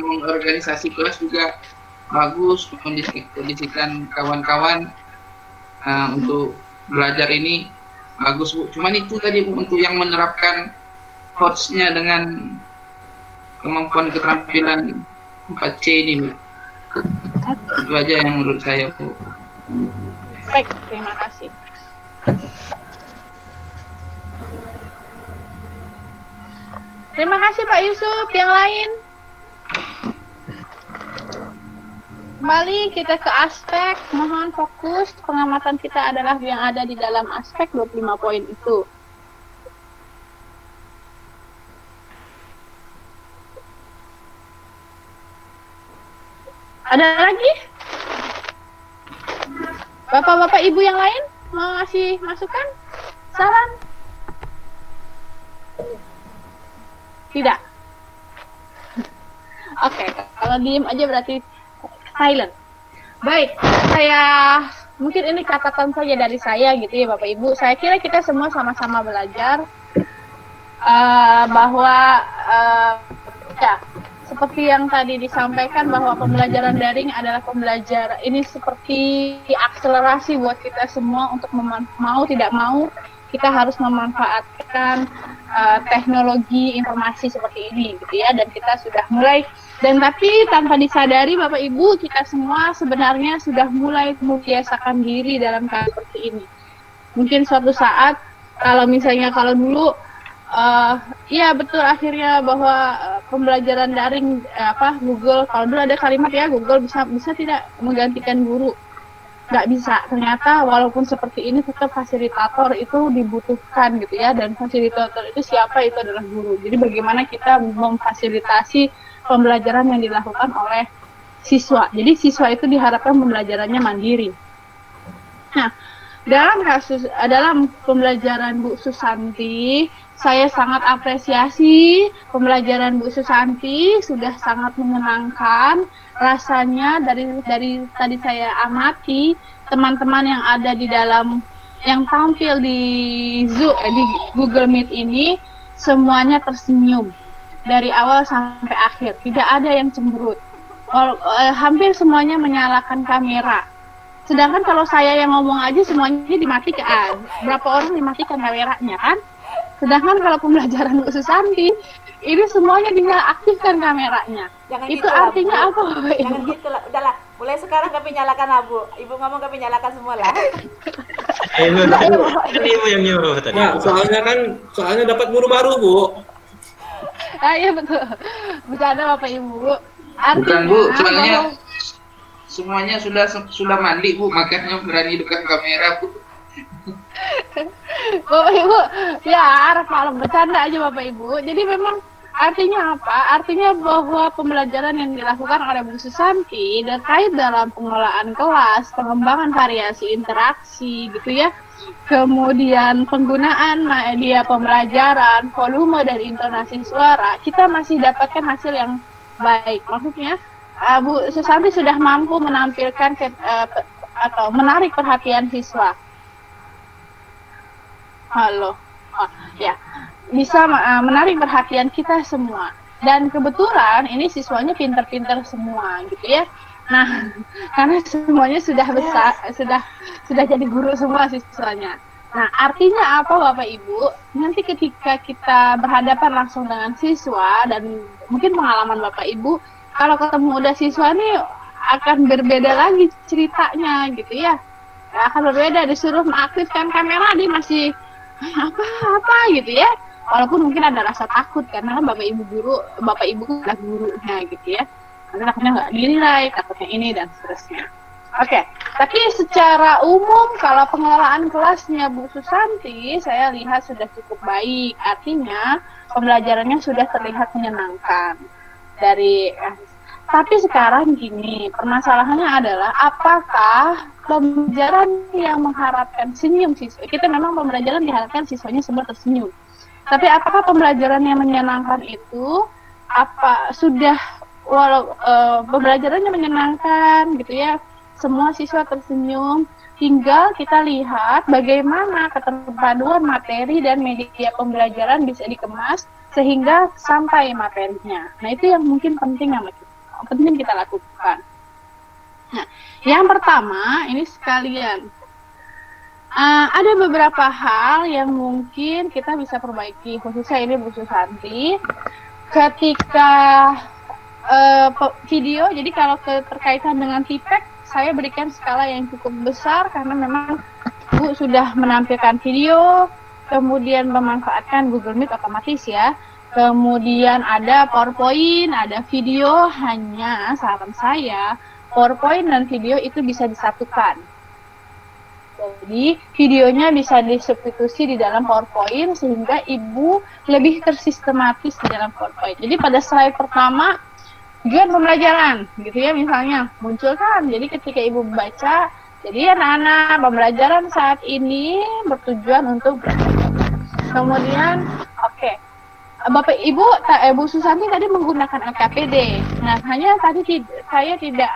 mengorganisasi kelas juga bagus, kondisikan kawan-kawan untuk belajar ini bagus Bu. Cuman itu tadi Bu, untuk yang menerapkan coachnya dengan kemampuan keterampilan 4C ini Bu. Itu aja yang menurut saya Bu. Baik, terima kasih. Terima kasih Pak Yusuf. Yang lain? Kembali kita ke aspek, mohon fokus, pengamatan kita adalah yang ada di dalam aspek 25 poin itu. Ada lagi? Bapak-bapak ibu yang lain mau ngasih masukan? Saran? Tidak. Oke, kalau diem aja berarti silent. Baik, saya mungkin ini catatan saja dari saya gitu ya Bapak Ibu. Saya kira kita semua sama-sama belajar bahwa ya seperti yang tadi disampaikan bahwa pembelajaran daring adalah pembelajaran ini seperti akselerasi buat kita semua untuk mau tidak mau kita harus memanfaatkan teknologi informasi seperti ini gitu ya, dan kita sudah mulai. Dan tapi tanpa disadari Bapak Ibu, kita semua sebenarnya sudah mulai membiasakan diri dalam keadaan seperti ini. Mungkin suatu saat, kalau dulu, iya betul akhirnya bahwa pembelajaran daring, Google, kalau dulu ada kalimat ya, Google bisa tidak menggantikan guru. Nggak bisa, ternyata walaupun seperti ini tetap fasilitator itu dibutuhkan gitu ya, dan fasilitator itu siapa? Itu adalah guru. Jadi bagaimana kita memfasilitasi pembelajaran yang dilakukan oleh siswa. Jadi siswa itu diharapkan pembelajarannya mandiri. Nah, dalam pembelajaran Bu Susanti, saya sangat apresiasi pembelajaran Bu Susanti, sudah sangat menyenangkan. Rasanya dari tadi saya amati teman-teman yang ada di dalam, yang tampil di Zoom, di Google Meet ini, semuanya tersenyum dari awal sampai akhir, tidak ada yang cemberut. Hampir semuanya menyalakan kamera. Sedangkan kalau saya yang ngomong aja semuanya dimatikan. Berapa orang dimatikan kameranya kan? Sedangkan kalau pembelajaran Bu Susanti, ini semuanya diaktifkan kameranya. Jangan itu gitu artinya lah, apa Bapak Ibu? Jangan gitu lah, udahlah. Mulai sekarang kami nyalakan lah Bu. Ibu ngomong kami nyalakan semua lah. Ibu yang nyuruh tadi. Nah, soalnya dapat guru baru Bu. Iya betul. Bercanda Bapak Ibu. Bukan Bu, soalnya semuanya sudah mandi Bu, makanya berani dekat kamera Bu. Bapak Ibu, ya arah malam bercanda aja Bapak Ibu. Jadi memang artinya apa? Artinya bahwa pembelajaran yang dilakukan oleh Bu Susanti terkait dalam pengelolaan kelas, pengembangan variasi interaksi gitu ya, kemudian penggunaan media pembelajaran, volume dan intonasi suara, kita masih dapatkan hasil yang baik. Maksudnya Bu Susanti sudah mampu menampilkan atau menarik perhatian siswa. Halo, ya, bisa menarik perhatian kita semua. Dan kebetulan ini siswanya pintar-pintar semua, gitu ya. Nah, karena semuanya sudah besar, sudah jadi guru semua siswanya. Nah, artinya apa Bapak Ibu? Nanti ketika kita berhadapan langsung dengan siswa, dan mungkin pengalaman Bapak Ibu, kalau ketemu udah siswa nih akan berbeda lagi ceritanya, gitu ya. Akan berbeda, disuruh mengaktifkan kamera, dia masih apa gitu ya, walaupun mungkin ada rasa takut karena kan bapak ibu adalah gurunya gitu ya, karena takutnya nggak dinilai, takutnya ini dan seterusnya. Oke, tapi secara umum kalau pengelolaan kelasnya Bu Susanti saya lihat sudah cukup baik, artinya pembelajarannya sudah terlihat menyenangkan dari tapi sekarang gini, permasalahannya adalah apakah pembelajaran yang mengharapkan senyum siswa, kita memang pembelajaran diharapkan siswanya semua tersenyum. Tapi apakah pembelajaran yang menyenangkan itu pembelajarannya menyenangkan gitu ya, semua siswa tersenyum, tinggal kita lihat bagaimana keterpaduan materi dan media pembelajaran bisa dikemas sehingga sampai materinya. Nah, itu yang mungkin penting sama kita. penting kita lakukan. Nah, yang pertama ini sekalian ada beberapa hal yang mungkin kita bisa perbaiki, khususnya ini Bu Susanti, ketika video. Jadi kalau terkaitan dengan TPEC, saya berikan skala yang cukup besar karena memang Bu sudah menampilkan video, kemudian memanfaatkan Google Meet otomatis ya. Kemudian ada PowerPoint, ada video, hanya saran saya PowerPoint dan video itu bisa disatukan. Jadi videonya bisa disubstitusi di dalam PowerPoint sehingga Ibu lebih tersistematis di dalam PowerPoint. Jadi pada slide pertama tujuan pembelajaran gitu ya, misalnya munculkan. Jadi ketika Ibu baca, jadi anak-anak pembelajaran saat ini bertujuan untuk kemudian Bapak Ibu, Bu Susanti tadi menggunakan LKPD. Nah, hanya tadi saya tidak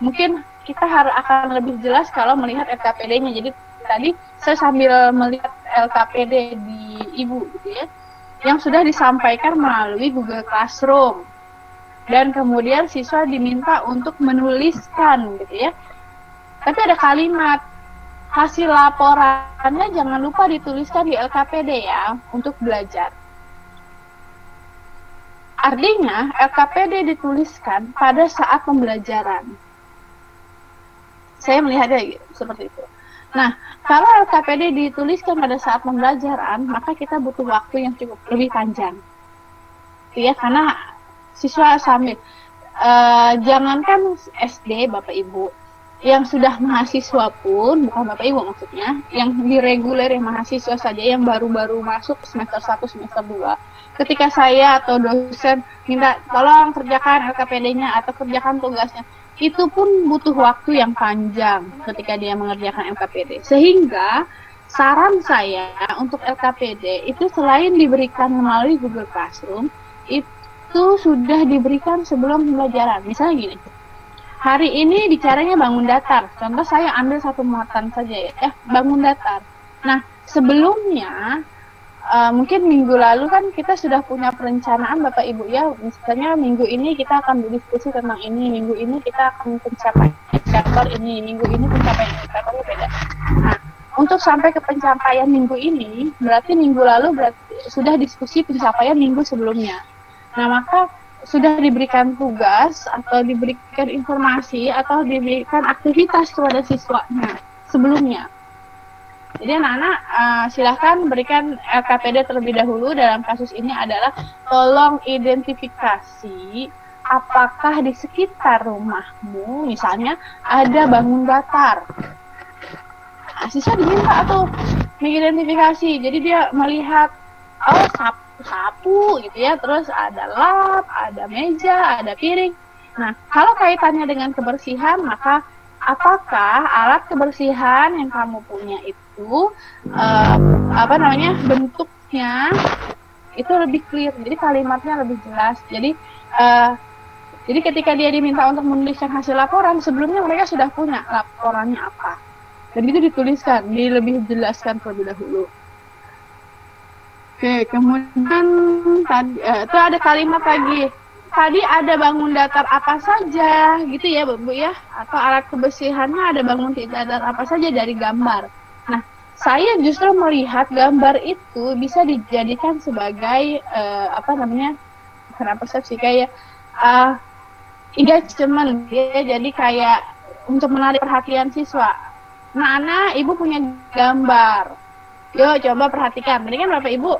mungkin kita akan lebih jelas kalau melihat LKPD-nya. Jadi tadi saya sambil melihat LKPD di Ibu gitu ya, yang sudah disampaikan melalui Google Classroom. Dan kemudian siswa diminta untuk menuliskan gitu ya. Tapi ada kalimat hasil laporannya jangan lupa dituliskan di LKPD ya untuk belajar. Artinya LKPD dituliskan pada saat pembelajaran. Saya melihatnya seperti itu. Nah, kalau LKPD dituliskan pada saat pembelajaran, maka kita butuh waktu yang cukup lebih panjang. Ya, karena siswa sambil jangankan SD Bapak Ibu, yang sudah mahasiswa pun, bukan Bapak Ibu maksudnya, yang di reguler, yang mahasiswa saja, yang baru-baru masuk semester 1, semester 2, ketika saya atau dosen minta tolong kerjakan LKPD-nya atau kerjakan tugasnya, itu pun butuh waktu yang panjang ketika dia mengerjakan LKPD. Sehingga saran saya untuk LKPD itu selain diberikan melalui Google Classroom, itu sudah diberikan sebelum pembelajaran. Misalnya gini, hari ini bicaranya bangun datar. Contoh saya ambil satu muatan saja ya, bangun datar. Nah, sebelumnya mungkin minggu lalu kan kita sudah punya perencanaan Bapak Ibu ya. Misalnya minggu ini kita akan berdiskusi tentang ini, minggu ini kita akan mencapai chapter ini, minggu ini pencapaian chapternya beda. Nah, untuk sampai ke pencapaian minggu ini, berarti minggu lalu sudah diskusi pencapaian minggu sebelumnya. Nah, maka sudah diberikan tugas atau diberikan informasi atau diberikan aktivitas kepada siswanya sebelumnya. Jadi anak-anak silahkan berikan LKPD terlebih dahulu. Dalam kasus ini adalah tolong identifikasi apakah di sekitar rumahmu misalnya ada bangun datar. Nah, siswa diminta atau mengidentifikasi. Jadi dia melihat sapu gitu ya, terus ada lap, ada meja, ada piring. Nah, kalau kaitannya dengan kebersihan, maka apakah alat kebersihan yang kamu punya itu bentuknya itu lebih clear, jadi kalimatnya lebih jelas. Jadi ketika dia diminta untuk menuliskan hasil laporan, sebelumnya mereka sudah punya laporannya apa, dan itu dituliskan, lebih jelaskan terlebih dahulu. Oke, kemudian tadi itu ada kalimat lagi. Tadi ada bangun datar apa saja, gitu ya, Bu ya? Atau alat kebersihannya ada bangun datar apa saja dari gambar. Nah, saya justru melihat gambar itu bisa dijadikan sebagai persepsi kayak engagement ya, jadi kayak untuk menarik perhatian siswa. Nah, Ibu punya gambar. Yuk coba perhatikan. Tadi kan Bapak Ibu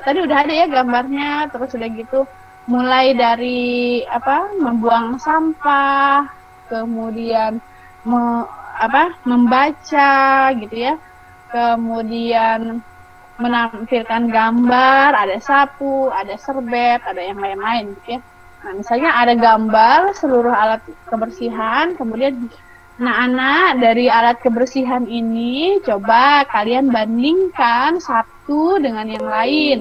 tadi udah ada ya gambarnya, terus udah gitu mulai dari membuang sampah, kemudian membaca gitu ya, kemudian menampilkan gambar, ada sapu, ada serbet, ada yang lain-lain gitu ya. Nah, misalnya ada gambar seluruh alat kebersihan, kemudian anak-anak dari alat kebersihan ini coba kalian bandingkan satu dengan yang lain.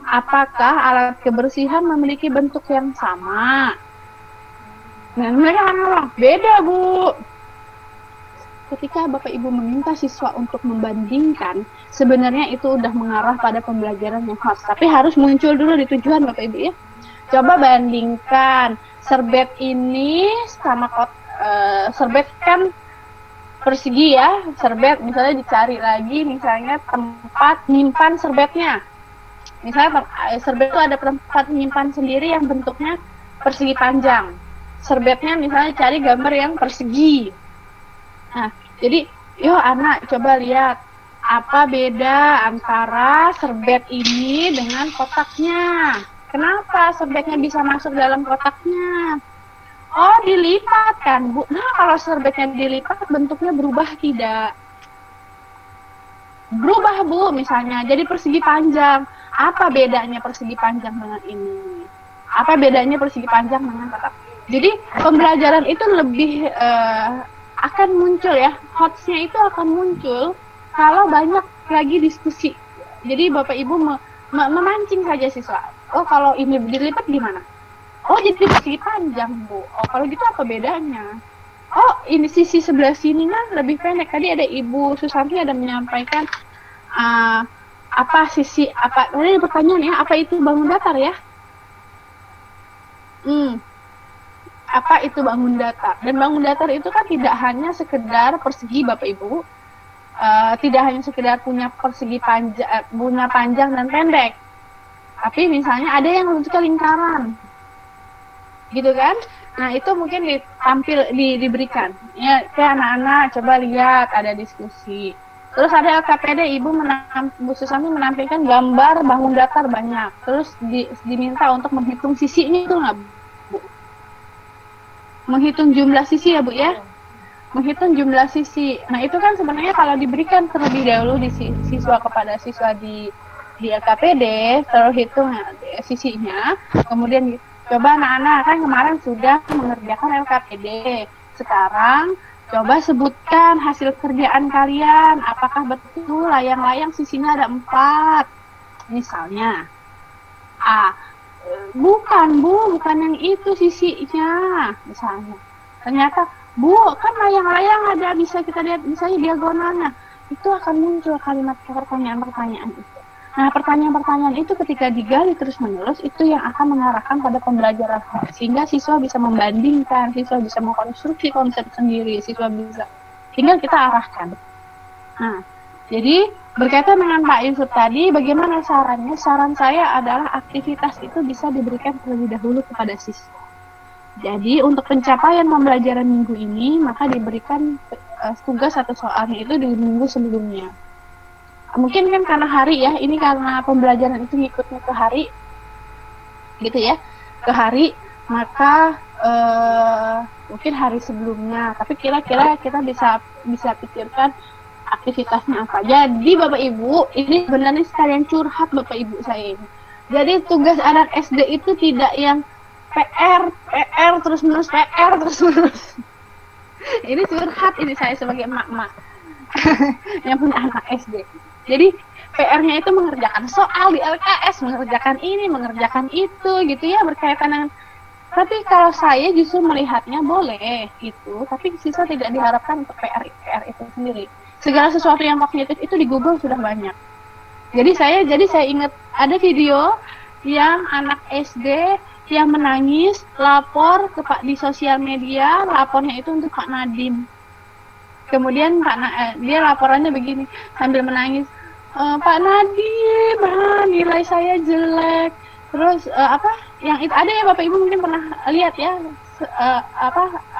Apakah alat kebersihan memiliki bentuk yang sama? Nah, mereka akan ngomong, beda Bu. Ketika Bapak Ibu meminta siswa untuk membandingkan, sebenarnya itu udah mengarah pada pembelajaran yang khas. Tapi harus muncul dulu di tujuan Bapak Ibu ya. Coba bandingkan serbet ini sama serbet kan persegi ya, serbet misalnya dicari lagi misalnya tempat nyimpan serbetnya. Misalnya serbet itu ada tempat menyimpan sendiri yang bentuknya persegi panjang. Serbetnya misalnya cari gambar yang persegi. Nah, jadi yuk anak coba lihat apa beda antara serbet ini dengan kotaknya. Kenapa serbetnya bisa masuk dalam kotaknya? Oh, dilipat kan, Bu. Nah, kalau serbetnya dilipat bentuknya berubah tidak? Berubah, Bu, misalnya jadi persegi panjang. Apa bedanya persegi panjang dengan ini? Apa bedanya persegi panjang dengan kotak? Jadi pembelajaran itu lebih akan muncul ya, hotsnya itu akan muncul kalau banyak lagi diskusi. Jadi Bapak Ibu memancing saja siswa. Oh, kalau ini dilipat gimana? Oh, jadi persegi panjang, Bu. Oh, kalau gitu apa bedanya? Oh, ini sisi sebelah sininya lebih pendek. Tadi ada Ibu Susanti ada menyampaikan apa sisi apa? Tadi pertanyaan ya, apa itu bangun datar ya? Apa itu bangun datar? Dan bangun datar itu kan tidak hanya sekedar persegi, Bapak Ibu. Tidak hanya sekedar punya persegi panjang dan pendek. Tapi misalnya ada yang bentuknya lingkaran, gitu kan? Nah itu mungkin diberikan. Ya, kayak anak-anak coba lihat ada diskusi. Terus ada LKPD, Bu Susanti menampilkan gambar bangun datar banyak. Terus diminta untuk menghitung sisinya itu nggak, Bu? Menghitung jumlah sisi ya, Bu ya? Menghitung jumlah sisi. Nah itu kan sebenarnya kalau diberikan terlebih dahulu di siswa kepada siswa di LKPD, terhitung sisinya, kemudian coba anak-anak kan kemarin sudah mengerjakan LKPD. Sekarang coba sebutkan hasil kerjaan kalian, apakah betul layang-layang sisinya ada 4? Misalnya, bukan Bu, bukan yang itu sisinya. Misalnya, ternyata Bu, kan layang-layang ada, bisa kita lihat misalnya diagonalnya. Itu akan muncul kalimat pertanyaan-pertanyaan itu. Nah, pertanyaan-pertanyaan itu ketika digali terus-menerus, itu yang akan mengarahkan pada pembelajaran. Sehingga siswa bisa membandingkan, siswa bisa mengkonstruksi konsep sendiri, siswa bisa. Tinggal kita arahkan. Nah, jadi berkaitan dengan Pak Yusuf tadi, bagaimana sarannya? Saran saya adalah aktivitas itu bisa diberikan terlebih dahulu kepada siswa. Jadi, untuk pencapaian pembelajaran minggu ini, maka diberikan tugas atau soalnya itu di minggu sebelumnya. Mungkin kan karena hari ya, ini karena pembelajaran itu ngikutnya ke hari, gitu ya, ke hari, maka mungkin hari sebelumnya. Tapi kira-kira kita bisa pikirkan aktivitasnya apa. Jadi Bapak Ibu, ini sebenarnya sekalian curhat Bapak Ibu saya ini. Jadi tugas anak SD itu tidak yang PR terus menerus. Ini curhat ini saya sebagai emak-emak yang punya anak SD. Jadi PR-nya itu mengerjakan soal di LKS, mengerjakan ini, mengerjakan itu, gitu ya, berkaitan dengan. Tapi kalau saya justru melihatnya boleh gitu, tapi siswa tidak diharapkan untuk PR itu sendiri. Segala sesuatu yang kognitif itu di Google sudah banyak. Jadi saya ingat ada video yang anak SD yang menangis lapor ke Pak di sosial media, lapornya itu untuk Pak Nadim. Kemudian dia laporannya begini sambil menangis, Pak Nadim, nilai saya jelek. Terus yang itu ada ya Bapak Ibu mungkin pernah lihat ya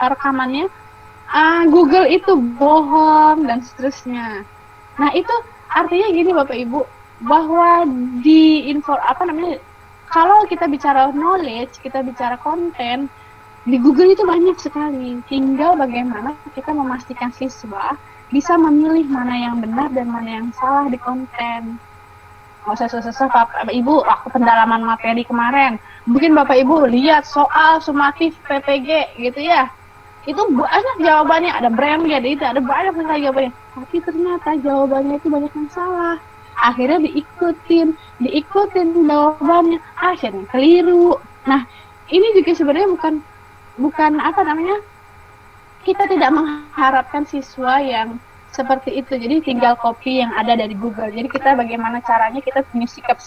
rekamannya. Google itu bohong dan seterusnya. Nah itu artinya gini Bapak Ibu, bahwa kalau kita bicara knowledge, kita bicara konten, di Google itu banyak sekali. Tinggal bagaimana kita memastikan siswa bisa memilih mana yang benar dan mana yang salah di konten. Nggak usah susah-susah Bapak Ibu, waktu pendalaman materi kemarin, mungkin Bapak Ibu lihat soal sumatif PPG gitu ya. Itu banyak jawabannya, ada brandnya, ada banyak sekali jawabannya. Tapi ternyata jawabannya itu banyak yang salah. Akhirnya diikutin jawabannya, akhirnya keliru. Nah, ini juga sebenarnya bukan kita tidak mengharapkan siswa yang Seperti itu. Jadi tinggal copy yang ada dari Google. Jadi kita bagaimana caranya kita punya sikap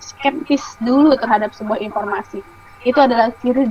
skeptis dulu terhadap sebuah informasi. Itu adalah ciri